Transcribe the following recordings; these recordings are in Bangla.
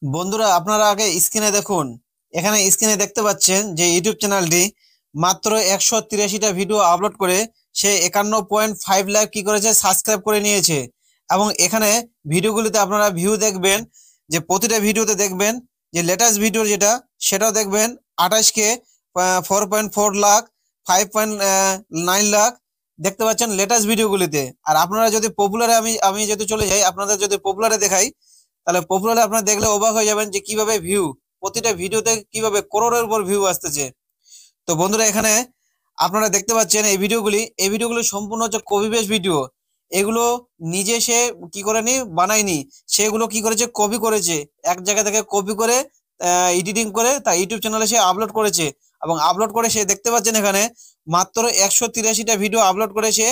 বন্ধুরা আপনারা আগে স্ক্রিনে দেখুন। এখানে স্ক্রিনে দেখতে পাচ্ছেন যে ইউটিউব চ্যানেলটি মাত্র 183টা ভিডিও আপলোড করে সে 51.5 লাখ কি করেছে সাবস্ক্রাইব করে নিয়েছে। এবং এখানে ভিডিওগুলিতে আপনারা ভিউ দেখবেন যে প্রতিটা ভিডিওতে দেখবেন যে লেটেস্ট ভিডিও যেটা সেটাও দেখবেন 28K, 4.4 লাখ, 5.9 লাখ দেখতে পাচ্ছেন লেটেস্ট ভিডিওগুলিতে। আর আপনারা যদি পপুলারে আমি আমি যদি চলে যাই, আপনাদের যদি পপুলারে দেখাই, তাহলে পপুলারে আপনারা দেখলে অবাক হয়ে যাবেন যে কিভাবে ভিউ, প্রতিটা ভিডিওতে কিভাবে করোড়ের উপর ভিউ আসতেছে। তো বন্ধুরা এখানে আপনারা দেখতে পাচ্ছেন এই ভিডিওগুলি সম্পূর্ণ হচ্ছে কপি পেস্ট ভিডিও। এগুলো নিজে সে কি করেনি, বানায়নি, সেগুলো কি করেছে, কপি করেছে, এক জায়গা থেকে কপি করে এডিটিং করে তার ইউটিউব চ্যানেলে সে আপলোড করেছে। এবং আপলোড করে সে দেখতে পাচ্ছেন এখানে মাত্র 183টা ভিডিও আপলোড করে সে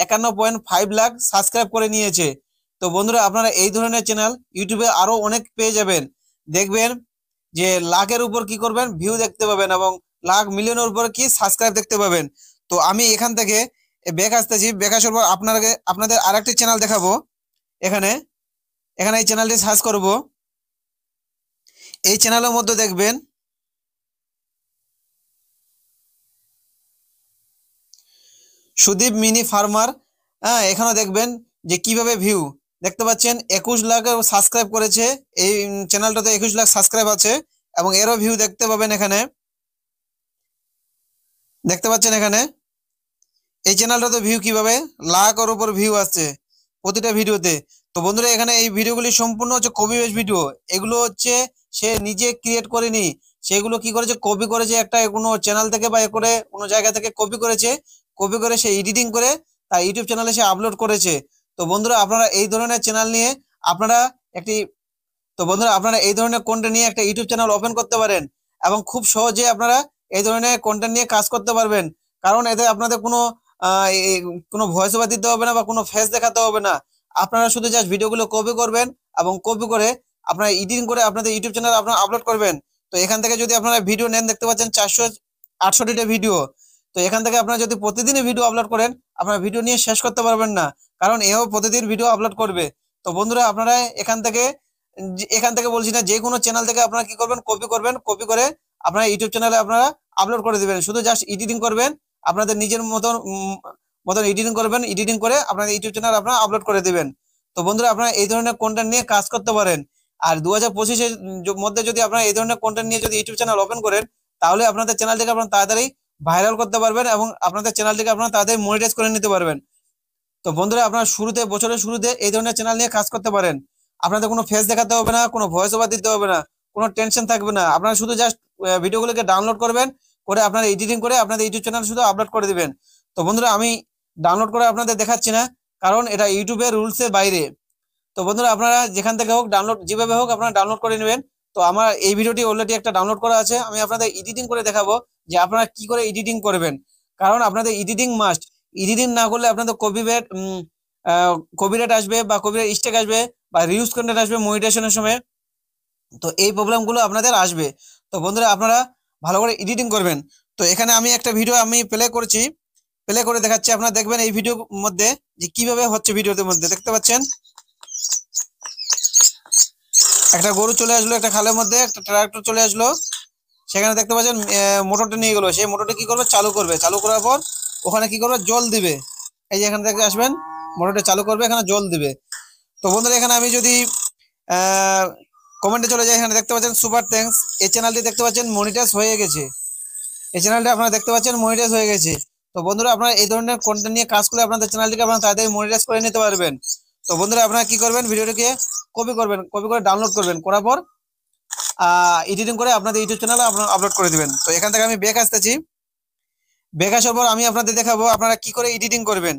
51.5 লাখ সাবস্ক্রাইব করে নিয়েছে। তো বন্ধুরা আপনারা এই ধরনের চ্যানেল ইউটিউবে আরো অনেক পেয়ে যাবেন। দেখবেন যে লাখের উপর কি করবেন, ভিউ দেখতে পাবেন, এবং লাখ মিলিয়নের উপর কি সাবস্ক্রাইব দেখতে পাবেন। তো আমি এখান থেকে ব্যাক আসতেছি, ব্যাক আসার পর আপনাদের আরেকটি চ্যানেল দেখাবো। এখানে এখানে এই চ্যানেলটি সার্চ করব। এই চ্যানেলের মধ্যে দেখবেন সুদীপ মিনি ফার্মার। হ্যাঁ, এখানে দেখবেন যে কিভাবে ভিউ দেখতে পাচ্ছেন 21 লাখ সাবস্ক্রাইব করেছে। এই চ্যানেলটাতে 21 লাখ সাবস্ক্রাইব আছে এবং এরও ভিউ দেখতে পাবেন। এখানে দেখতে পাচ্ছেন এখানে এই চ্যানেলটাতে ভিউ কিভাবে লাখের উপর ভিউ আসছে প্রতিটা ভিডিওতে। তো বন্ধুরা এখানে এই ভিডিওগুলি সম্পূর্ণ হচ্ছে কপি বেস ভিডিও। এগুলো হচ্ছে সে নিজে ক্রিয়েট করেনি, সেগুলো কি করেছে, কপি করেছে একটা কোনো চ্যানেল থেকে বা করে কোনো জায়গা থেকে কপি করেছে। কপি করে সে এডিটিং করে তার ইউটিউব চ্যানেলে সে আপলোড করেছে। তো বন্ধুরা আপনারা এই ধরনের চ্যানেল নিয়ে আপনারা একটি তো বন্ধুরা আপনারা এই ধরনের কন্টেন্ট নিয়ে একটা ইউটিউব চ্যানেল ওপেন করতে পারেন এবং খুব সহজে আপনারা এই ধরনের কন্টেন্ট নিয়ে কাজ করতে পারবেন। কারণ এতে আপনাদের কোনো ভয়েস ওভার দিতে হবে না বা কোনো ফেস দেখাতে হবে না। আপনারা শুধু জাস্ট ভিডিওগুলো কপি করবেন এবং কপি করে আপনারা এডিটিং করে আপনাদের ইউটিউব চ্যানেল আপনারা আপলোড করবেন। তো এখান থেকে যদি আপনারা ভিডিও নেন, দেখতে পাচ্ছেন 468টা ভিডিও। তো এখান থেকে আপনারা যদি প্রতিদিনই ভিডিও আপলোড করেন, আপনারা ভিডিও নিয়ে শেষ করতে পারবেন না, কারণ এও প্রতিদিন ভিডিও আপলোড করবে। তো বন্ধুরা আপনারা এখান থেকে বলছি না, যে কোনো চ্যানেল থেকে আপনারা কি করবেন, কপি করবেন, কপি করে আপনারা ইউটিউব চ্যানেলে আপনারা আপলোড করে দিবেন। শুধু জাস্ট এডিটিং করবেন, আপনাদের নিজের মতন এডিটিং করবেন, এডিটিং করে আপনাদের ইউটিউব চ্যানেল আপনারা আপলোড করে দিবেন। তো বন্ধুরা আপনারা এই ধরনের কন্টেন্ট নিয়ে কাজ করতে পারেন। আর 2025-এর মধ্যে যদি আপনারা এই ধরনের কন্টেন্ট নিয়ে যদি ইউটিউব চ্যানেল ওপেন করেন, তাহলে আপনাদের চ্যানেলটিকে আপনারা তাড়াতাড়ি ভাইরাল করতে পারবেন এবং আপনাদের চ্যানেলটিকে আপনারা তাড়াতাড়ি মনিটাইজ করে নিতে পারবেন। তো বন্ধুরা আপনারা বছরের শুরুতে এই ধরনের চ্যানেল নিয়ে কাজ করতে পারেন। আপনাদের কোনো ফেস দেখাতে হবে না, কোনো ভয়েস ওভার দিতে হবে না, কোনো টেনশন থাকবে না। আপনারা শুধু জাস্ট ভিডিওগুলোকে ডাউনলোড করবেন, করে আপনারা এডিটিং করে আপনাদের ইউটিউব চ্যানেল শুধু আপলোড করে দিবেন। তো বন্ধুরা আমি ডাউনলোড করে আপনাদের দেখাচ্ছি না, কারণ এটা ইউটিউবের রুলসের বাইরে। তো বন্ধুরা আপনারা যেখান থেকে হোক ডাউনলোড, যেভাবে হোক আপনারা ডাউনলোড করে নেবেন। তো আমার এই ভিডিওটি অলরেডি একটা ডাউনলোড করা আছে, আমি আপনাদের এডিটিং করে দেখাবো যে আপনারা কি করে এডিটিং করবেন। কারণ আপনাদের এডিটিং মাস্ট, এডিটিং না করলে আপনাদের কপিরাইট আসবে বা কপিরাইট স্ট্রাইক আসবে বা রিউজ কন্টেন্ট আসবে মনিটাইজেশনের সময়। তো এই প্রবলেমগুলো আপনাদের আসবে। তো বন্ধুরা আপনারা ভালো করে এডিটিং করবেন। তো এখানে আমি একটা ভিডিও আমি প্লে করছি, প্লে করে দেখাচ্ছি। আপনারা দেখবেন এই ভিডিওর মধ্যে যে কিভাবে হচ্ছে। ভিডিওর মধ্যে দেখতে পাচ্ছেন একটা গরু চলে আসলো, একটা খালের মধ্যে একটা ট্রাক্টর চলে আসলো। সেখানে দেখতে পাচ্ছেন মোটরটা নিয়ে গেলো, সেই মোটরটা কি করবে, চালু করবে, চালু করার পর ওখানে কি করবে, জল দিবে। এই যে এখানে দেখতে আসবেন, মোটরটা চালু করবে, এখানে জল দিবে। তো বন্ধুরা এখানে আমি যদি কমেন্টে চলে যাই, এখানে দেখতে পাচ্ছেন সুপার থ্যাঙ্কস, এই চ্যানেলটি দেখতে পাচ্ছেন মনিটাইজ হয়ে গেছে। এই চ্যানেলটা আপনারা দেখতে পাচ্ছেন মনিটাইজ হয়ে গেছে। তো বন্ধুরা আপনারা এই ধরনের কন্টেন্ট নিয়ে কাজ করে আপনাদের চ্যানেলটিকে আপনারা তাড়াতাড়ি মনিটাইজ করে নিতে পারবেন। তো বন্ধুরা আপনারা কি করবেন, ভিডিওটিকে কপি করবেন, কপি করে ডাউনলোড করবেন, করার পর এডিটিং করে আপনাদের ইউটিউব চ্যানেলে আপনারা আপলোড করে দিবেন। তো এখান থেকে আমি ব্যাক আসতেছি, ব্যাক আসার পর আমি আপনাদের দেখাবো আপনারা কি করে এডিটিং করবেন।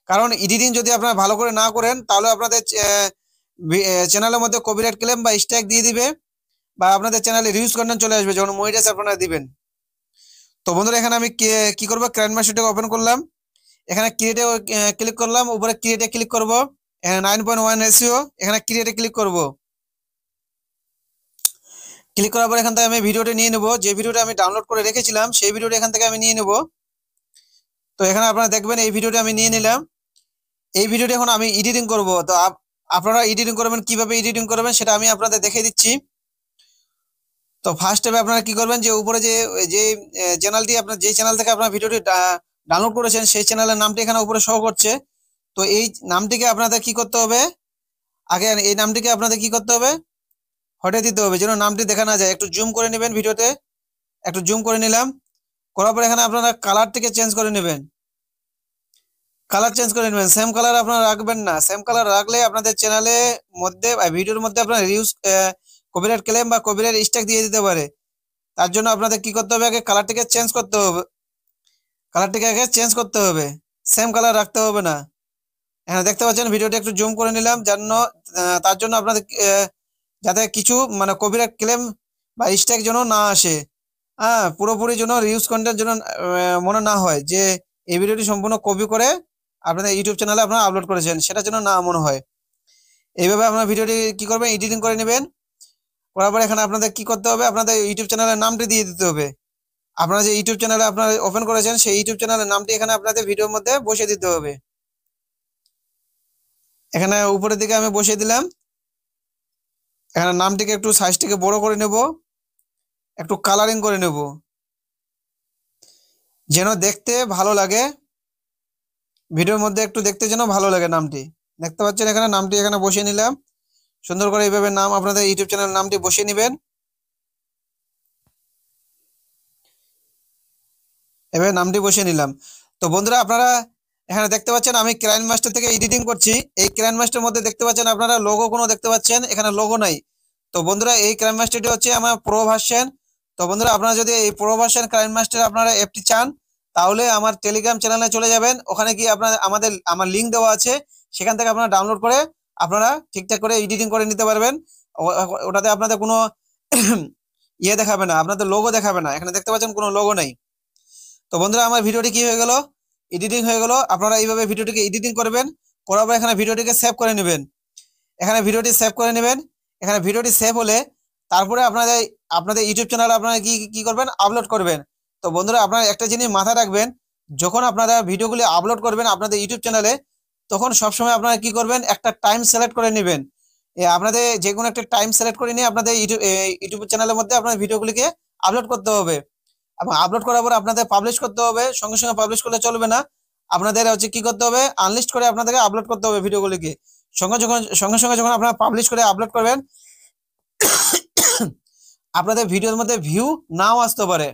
কারণ এডিটিং যদি আপনারা ভালো করে না করেন, তাহলে আপনাদের চ্যানেলের মধ্যে কপিরাইট ক্লেম বা স্ট্রাইক দিয়ে দিবে, বা আপনাদের চ্যানেলে রিউজ কন্টেন্ট চলে আসবে যখন মনিটাইজ আপনারা দিবেন। তো বন্ধুরা এখানে আমি কি করবো, ক্রাইনমাস্টারটাকে ওপেন করলাম, এখানে ক্রিয়েটে ক্লিক করলাম, উপরে ক্রিয়েটে ক্লিক করব, এখানে 9.1 রেশিও, এখানে ক্রিয়েটে ক্লিক করব। ক্লিক করার পর এখান থেকে আমি ভিডিওটা নিয়ে নেব, যে ভিডিওটা আমি ডাউনলোড করে রেখেছিলাম সেই ভিডিওটা এখান থেকে আমি নিয়ে নেব। তো এখানে আপনারা দেখবেন এই ভিডিওটা আমি নিয়ে নিলাম। এই ভিডিওটা এখন আমি এডিটিং করব। তো আপনারা এডিটিং করবেন, কিভাবে এডিটিং করবেন সেটা আমি আপনাদের দেখিয়ে দিচ্ছি। তো ফার্স্ট স্টেপে আপনারা কি করবেন, যে উপরে যে যে চ্যানেলটি আপনার, যে চ্যানেল থেকে আপনার ভিডিওটি ডাউনলোড করেছেন সেই চ্যানেলের নামটি এখানে উপরে শো করছে। তো এই নামটিকে আপনাদের কি করতে হবে, আগে এই নামটিকে আপনাদের কি করতে হবে, হটে দিতে হবে, যেন নামটি দেখা না যায়। একটু জুম করে নেবেন ভিডিওতে, একটু জুম করে নিলাম। করার পর এখানে আপনারা কালারটিকে চেঞ্জ করে নেবেন, কালার চেঞ্জ করে নেবেন। সেম কালার আপনারা রাখবেন না, সেম কালার রাখলে আপনাদের চ্যানেলে মধ্যে ভিডিওর মধ্যে আপনার রিউজ কপিরাইট ক্লেম বা কপিরাইট স্ট্রাইক দিয়ে দিতে পারে। তার জন্য আপনাদের কি করতে হবে, আগে কালারটিকে চেঞ্জ করতে হবে, কালারটিকে আগে চেঞ্জ করতে হবে, সেম কালার রাখতে হবে না। এখানে দেখতে পাচ্ছেন ভিডিওটি একটু জুম করে নিলাম, তার জন্য আপনাদের যাতে কিছু মানে কপিরাইট ক্লেম বা স্ট্রাইক যেন না আসে, হ্যাঁ, পুরোপুরি যেন রিউজ কন্টেন্ট যেন মনে না হয় যে এই ভিডিওটি সম্পূর্ণ কপি করে আপনাদের ইউটিউব চ্যানেলে আপনারা আপলোড করেছেন, সেটা যেন না মনে হয়। এইভাবে আপনার ভিডিওটি কি করবেন, এডিটিং করে নেবেন। করার পরে এখানে আপনাদের কি করতে হবে, আপনাদের ইউটিউব চ্যানেলের নামটি দিয়ে দিতে হবে। আপনারা যে ইউটিউব চ্যানেলে আপনারা ওপেন করেছেন সেই ইউটিউব চ্যানেলের নামটি এখানে আপনাদের ভিডিওর মধ্যে বসিয়ে দিতে হবে। এখানে উপরের দিকে আমি বসিয়ে দিলাম। এখানে নামটিকে একটু সাইজটিকে বড় করে নেব, একটু কালারিং করে নেব, যেন দেখতে ভালো লাগে, ভিডিওর মধ্যে একটু দেখতে যেন ভালো লাগে। নামটি দেখতে পাচ্ছেন, এখানে নামটি এখানে বসিয়ে নিলাম সুন্দর করে। এইভাবে নাম আপনাদের ইউটিউব চ্যানেলের নামটি বসিয়ে নেবেন। এভাবে নামটি বসিয়ে নিলাম। তো বন্ধুরা আপনারা এখানে দেখতে পাচ্ছেন আমি ক্রাইন মাস্টার থেকে এডিটিং করছি। এই ক্রাইন মাস্টারের মধ্যে দেখতে পাচ্ছেন আপনারা লোগো কোনো দেখতে পাচ্ছেন, এখানে লোগো নাই। তো বন্ধুরা এই ক্রাইন মাস্টারটি হচ্ছে আমার প্রো ভার্সন। তো বন্ধুরা আপনারা যদি এই প্রো ভার্সন ক্রাইন মাস্টার আপনারা অ্যাপটি চান, তাহলে আমার টেলিগ্রাম চ্যানেলে চলে যাবেন। ওখানে গিয়ে আপনারা আমার লিঙ্ক দেওয়া আছে, সেখান থেকে আপনারা ডাউনলোড করে আপনারা ঠিকঠাক করে এডিটিং করে নিতে পারবেন। ওটাতে আপনাদের কোনো ইয়ে দেখাবে না, আপনাদের লোগো দেখাবে না। এখানে দেখতে পাচ্ছেন কোনো লোগো নেই। তো বন্ধুরা আমার ভিডিওটি কি হয়ে গেল, এডিটিং হয়ে গেল। আপনারা এইভাবে ভিডিওটিকে এডিটিং করবেন, করার পর এখানে ভিডিওটিকে সেভ করে নেবেন। এখানে ভিডিওটি সেভ করে নেবেন। এখানে ভিডিওটি সেভ হলে তারপরে আপনাদের ইউটিউব চ্যানেলে আপনারা কি করবেন, আপলোড করবেন। তো বন্ধুরা আপনারা একটা জিনিস মাথায় রাখবেন, যখন আপনারা ভিডিওগুলি আপলোড করবেন আপনাদের ইউটিউব চ্যানেলে, তখন সবসময় আপনারা কি করবেন, একটা টাইম সিলেক্ট করে নেবেন। আপনাদের যে কোনো একটা টাইম সিলেক্ট করে নিয়ে আপনাদের ইউটিউব চ্যানেলের মধ্যে আপনার ভিডিওগুলিকে আপলোড করতে হবে। এবং আপলোড করার পর আপনাদের পাবলিশ করতে হবে, সঙ্গে সঙ্গে পাবলিশ করলে চলবে না। আপনাদের হচ্ছে কি করতে হবে, আনলিস্ট করে আপনাদেরকে আপলোড করতে হবে ভিডিওগুলিকে। সঙ্গে সঙ্গে যখন আপনারা পাবলিশ করে আপলোড করবেন, আপনাদের ভিডিওর মধ্যে ভিউ নাও আসতে পারে।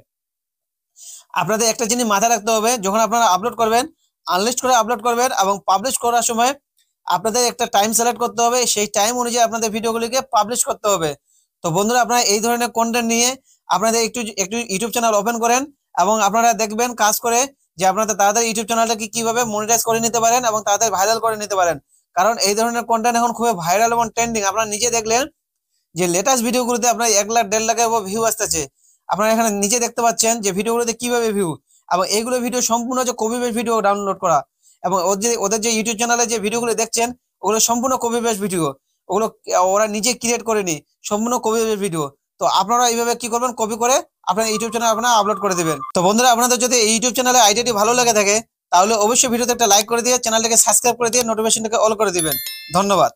আপনাদের একটা জিনিস মাথায় রাখতে হবে, যখন আপনারা আপলোড করবেন আনলিস্ট করে আপলোড করবেন, এবং পাবলিশ করার সময় আপনাদের একটা টাইম সিলেক্ট করতে হবে, সেই টাইম অনুযায়ী আপনাদের ভিডিওগুলিকে পাবলিশ করতে হবে। তো বন্ধুরা আপনারা এই ধরনের কন্টেন্ট নিয়ে আপনাদের একটু ইউটিউব চ্যানেল ওপেন করেন, এবং আপনারা দেখবেন কাজ করে যে আপনাদের তাড়াতাড়ি ইউটিউব চ্যানেলটাকে কিভাবে মনিটাইজ করে নিতে পারেন এবং তাড়াতাড়ি ভাইরাল করে নিতে পারেন। কারণ এই ধরনের কন্টেন্ট এখন খুবই ভাইরাল এবং ট্রেন্ডিং। আপনারা নিজে দেখলেন যে লেটেস্ট ভিডিওগুলোতে আপনার 1 লাখ 1.5 লাখের ভিউ আসতেছে। আপনারা এখানে নিচে দেখতে পাচ্ছেন যে ভিডিওগুলোতে কিভাবে ভিউ, এবং এইগুলো ভিডিও সম্পূর্ণ হচ্ছে কপি পেস্ট ভিডিও ডাউনলোড করা, এবং ওদের যে ইউটিউব চ্যানেলে যে ভিডিওগুলো দেখছেন ওগুলো সম্পূর্ণ কপি পেস্ট ভিডিও, ওগুলো ওরা নিজে ক্রিয়েট করেনি, সম্পূর্ণ কপি পেস্ট ভিডিও। তো আপনারা এইভাবে কি করবেন, কপি করে আপনার ইউটিউব চ্যানেলে আপনারা আপলোড করে দেবেন। তো বন্ধুরা আপনাদের যদি এই ইউটিউব চ্যানেলে আইডিয়াটি ভালো লেগে থাকে, তাহলে অবশ্যই ভিডিওতে একটা লাইক করে দিয়ে চ্যানেলটাকে সাবস্ক্রাইব করে দিয়ে নোটিফিকেশনটাকে অল করে দিবেন। ধন্যবাদ।